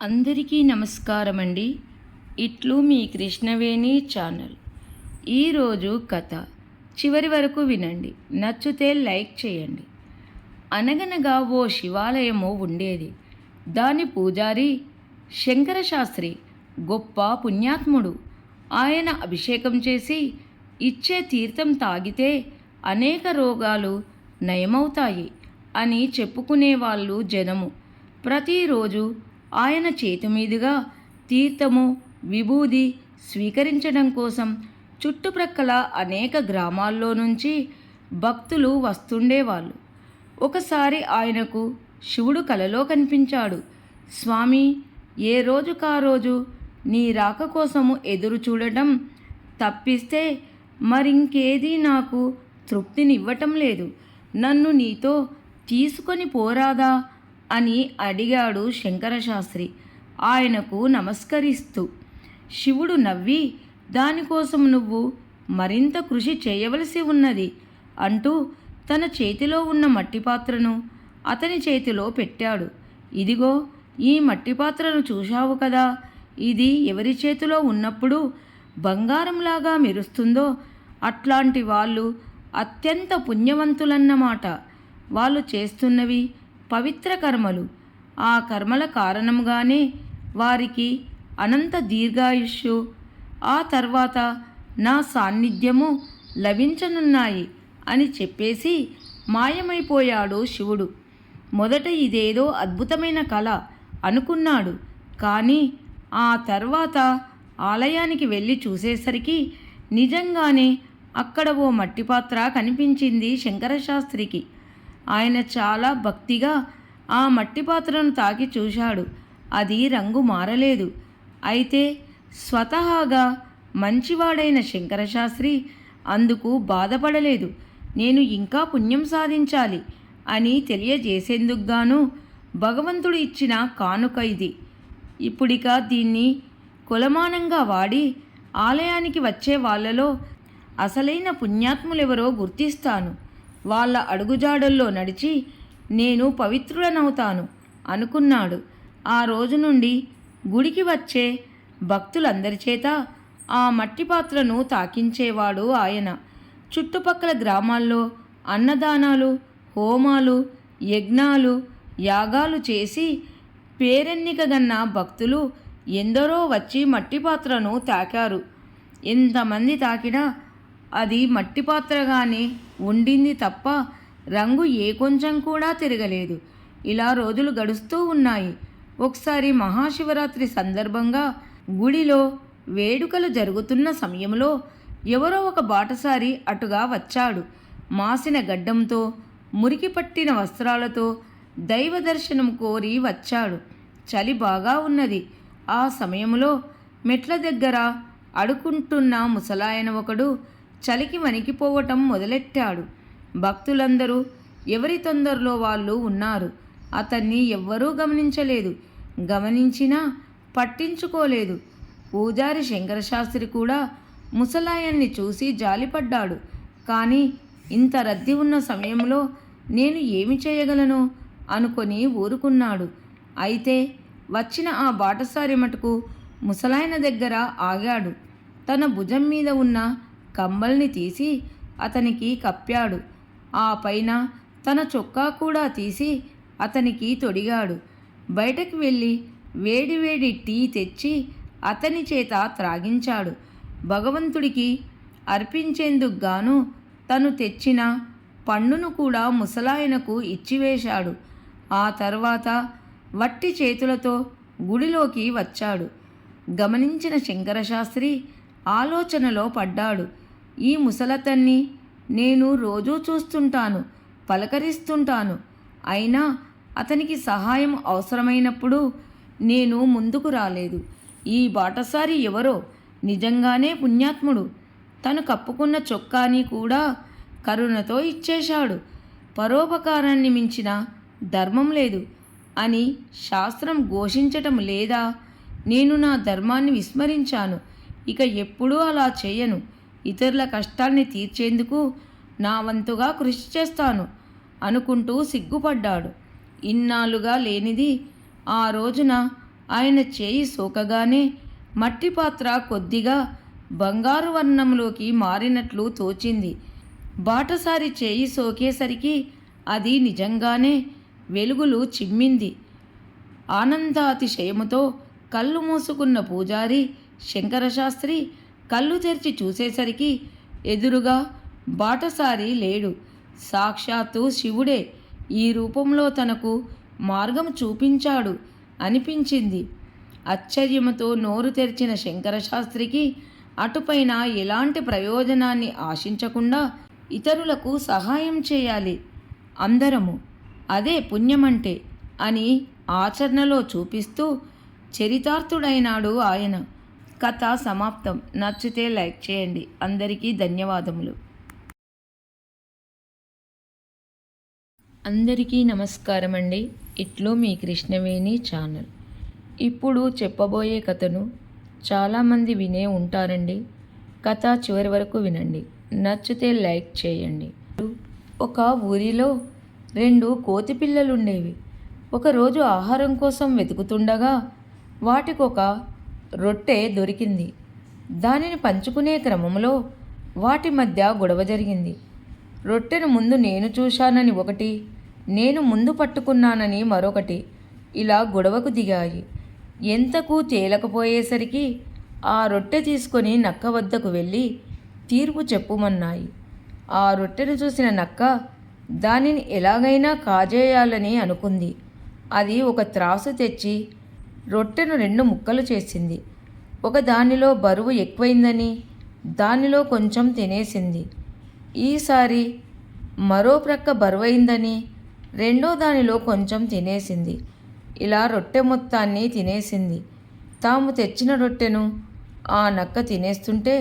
అందరికీ నమస్కారం అండి. ఇట్లు మీ కృష్ణవేణి ఛానల్. ఈరోజు కథ చివరి వరకు వినండి. నచ్చితే లైక్ చేయండి. అనగనగా ఓ శివాలయము ఉండేది. దాని పూజారి శంకర శాస్త్రి గొప్ప పుణ్యాత్ముడు. ఆయన అభిషేకం చేసి ఇచ్చే తీర్థం తాగితే అనేక రోగాలు నయమవుతాయి అని చెప్పుకునేవాళ్ళు జనము. ప్రతిరోజు ఆయన చేతి మీదుగా తీర్థము విభూది స్వీకరించడం కోసం చుట్టుప్రక్కల అనేక గ్రామాల్లో నుంచి భక్తులు వస్తుండేవాళ్ళు. ఒకసారి ఆయనకు శివుడు కలలో కనిపించాడు. స్వామి, ఏ రోజుకా రోజు నీ రాక కోసము ఎదురు చూడటం తప్పిస్తే మరింకేదీ నాకు తృప్తినివ్వటం లేదు. నన్ను నీతో తీసుకొని పోరాదా అని అడిగాడు శంకరశాస్త్రి ఆయనకు నమస్కరిస్తూ. శివుడు నవ్వి, దానికోసం నువ్వు మరింత కృషి చేయవలసి ఉన్నది అంటూ తన చేతిలో ఉన్న మట్టి పాత్రను అతని చేతిలో పెట్టాడు. ఇదిగో, ఈ మట్టి పాత్రను చూశావు కదా, ఇది ఎవరి చేతిలో ఉన్నప్పుడు బంగారంలాగా మెరుస్తుందో అట్లాంటి వాళ్ళు అత్యంత పుణ్యవంతులన్నమాట. వాళ్ళు చేస్తున్నవి పవిత్ర కర్మలు. ఆ కర్మల కారణంగానే వారికి అనంత దీర్ఘాయుష్యు, ఆ తర్వాత నా సాన్నిధ్యము లభించనున్నాయి అని చెప్పేసి మాయమైపోయాడు శివుడు. మొదట ఇదేదో అద్భుతమైన కళ అనుకున్నాడు. కానీ ఆ తర్వాత ఆలయానికి వెళ్ళి చూసేసరికి నిజంగానే అక్కడ ఓ మట్టి పాత్ర కనిపించింది శంకరశాస్త్రికి. ఆయన చాలా భక్తిగా ఆ మట్టి పాత్రను తాకి చూశాడు. అది రంగు మారలేదు. అయితే స్వతహాగా మంచివాడైన శంకరశాస్త్రి అందుకు బాధపడలేదు. నేను ఇంకా పుణ్యం సాధించాలి అని తెలియజేసేందుకు గాను భగవంతుడు ఇచ్చిన కానుక ఇది. ఇప్పుడిక దీన్ని కులమానంగా వాడి ఆలయానికి వచ్చే వాళ్ళలో అసలైన పుణ్యాత్ములెవరో గుర్తిస్తాను. వాళ్ళ అడుగుజాడల్లో నడిచి నేను పవిత్రుడనవుతాను అనుకున్నాడు. ఆ రోజు నుండి గుడికి వచ్చే భక్తులందరి చేత ఆ మట్టి పాత్రను తాకించేవాడు ఆయన. చుట్టుపక్కల గ్రామాల్లో అన్నదానాలు, హోమాలు, యజ్ఞాలు, యాగాలు చేసి పేరెన్నికగన్న భక్తులు ఎందరో వచ్చి మట్టి పాత్రను తాకారు. ఎంతమంది తాకినా అది మట్టి పాత్రగానే ఉండింది తప్ప రంగు ఏ కొంచెం కూడా తిరగలేదు. ఇలా రోజులు గడుస్తూ ఉన్నాయి. ఒకసారి మహాశివరాత్రి సందర్భంగా గుడిలో వేడుకలు జరుగుతున్న సమయంలో ఎవరో ఒక బాటసారి అటుగా వచ్చాడు. మాసిన గడ్డంతో, మురికి పట్టిన వస్త్రాలతో దైవ దర్శనం కోరి వచ్చాడు. చలి బాగా ఉన్నది. ఆ సమయంలో మెట్ల దగ్గర అడుకుంటున్న ముసలాయన ఒకడు చలికి వణికిపోవటం మొదలెట్టాడు. భక్తులందరూ ఎవరి తొందరలో వాళ్ళు ఉన్నారు. అతన్ని ఎవ్వరూ గమనించలేదు. గమనించినా పట్టించుకోలేదు. పూజారి శంకరశాస్త్రి కూడా ముసలాయన్ని చూసి జాలిపడ్డాడు. కానీ ఇంత రద్దీ ఉన్న సమయంలో నేను ఏమి చేయగలను అనుకొని ఊరుకున్నాడు. అయితే వచ్చిన ఆ బాటసారి మటుకు ముసలాయన దగ్గర ఆగాడు. తన భుజం మీద ఉన్న కంబల్ని తీసి అతనికి కప్పాడు. ఆ పైన తన చొక్కా కూడా తీసి అతనికి తొడిగాడు. బయటకు వెళ్ళి వేడివేడి టీ తెచ్చి అతని చేత త్రాగించాడు. భగవంతుడికి అర్పించేందుకు గాను తను తెచ్చిన పండును కూడా ముసలాయనకు ఇచ్చివేశాడు. ఆ తర్వాత వట్టి చేతులతో గుడిలోకి వచ్చాడు. గమనించిన శంకరశాస్త్రి ఆలోచనలో పడ్డాడు. ఈ ముసలతన్ని నేను రోజూ చూస్తుంటాను, పలకరిస్తుంటాను. అయినా అతనికి సహాయం అవసరమైనప్పుడు నేను ముందుకు రాలేదు. ఈ బాటసారి ఎవరో నిజంగానే పుణ్యాత్ముడు. తను కప్పుకున్న చొక్కాని కూడా కరుణతో ఇచ్చేశాడు. పరోపకారాన్ని మించిన ధర్మం లేదు అని శాస్త్రం ఘోషించటం లేదా? నేను నా ధర్మాన్ని విస్మరించాను. ఇక ఎప్పుడూ అలా చేయను. ఇతరుల కష్టాల్ని తీర్చేందుకు నా వంతుగా కృషి చేస్తాను అనుకుంటూ సిగ్గుపడ్డాడు. ఇన్నాళ్ళుగా లేనిది ఆ రోజున ఆయన చేయి సోకగానే మట్టి పాత్ర కొద్దిగా బంగారు వర్ణంలోకి మారినట్లు తోచింది. బాటసారి చేయి సోకేసరికి అది నిజంగానే వెలుగులు చిమ్మింది. ఆనందాతిశయముతో కళ్ళు మూసుకున్న పూజారి శంకరశాస్త్రి కళ్ళు తెరిచి చూసేసరికి ఎదురుగా బాటసారి లేడు. సాక్షాత్తు శివుడే ఈ రూపంలో తనకు మార్గం చూపించాడు అనిపించింది. ఆశ్చర్యముతో నోరు తెరిచిన శంకరశాస్త్రికి అటుపైన ఎలాంటి ప్రయోజనాన్ని ఆశించకుండా ఇతరులకు సహాయం చేయాలి, అందరము అదే పుణ్యమంటే అని ఆచరణలో చూపిస్తూ చరితార్థుడైనాడు ఆయన. కథ సమాప్తం. నచ్చితే లైక్ చేయండి. అందరికీ ధన్యవాదములు. అందరికీ నమస్కారం అండి. ఇట్లు మీ కృష్ణవేణి ఛానల్. ఇప్పుడు చెప్పబోయే కథను చాలామంది వినే ఉంటారండి. కథ చివరి వరకు వినండి. నచ్చితే లైక్ చేయండి. ఒక ఊరిలో 2 కోతి పిల్లలుండేవి. ఒకరోజు ఆహారం కోసం వెతుకుతుండగా వాటికొక రొట్టె దొరికింది. దానిని పంచుకునే క్రమంలో వాటి మధ్య గొడవ జరిగింది. రొట్టెను ముందు నేను చూశానని ఒకటి, నేను ముందు పట్టుకున్నానని మరొకటి ఇలా గొడవకు దిగాయి. ఎంతకు తేలకపోయేసరికి ఆ రొట్టె తీసుకొని నక్క వద్దకు వెళ్ళి తీర్పు చెప్పుమన్నాయి. ఆ రొట్టెను చూసిన నక్క దానిని ఎలాగైనా కాజేయాలని అనుకుంది. అది ఒక త్రాసు తెచ్చి రొట్టెను 2 ముక్కలు చేసింది. ఒక దానిలో బరువు ఎక్కువైందని దానిలో కొంచెం తినేసింది. ఈసారి మరో ప్రక్క బరువైందని రెండో దానిలో కొంచెం తినేసింది. ఇలా రొట్టె మొత్తాన్ని తినేసింది. తాము తెచ్చిన రొట్టెను ఆ నక్క తినేస్తుంటే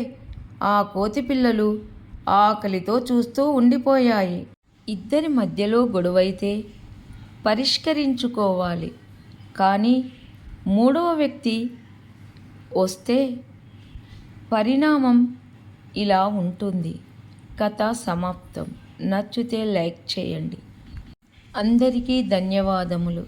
ఆ కోతి పిల్లలు ఆకలితో చూస్తూ ఉండిపోయాయి. ఇద్దరి మధ్యలో గొడవైతే పరిష్కరించుకోవాలి, కానీ 3వ వ్యక్తి వస్తే పరిణామం ఇలా ఉంటుంది. కథ సమాప్తం. నచ్చితే లైక్ చేయండి. అందరికీ ధన్యవాదములు.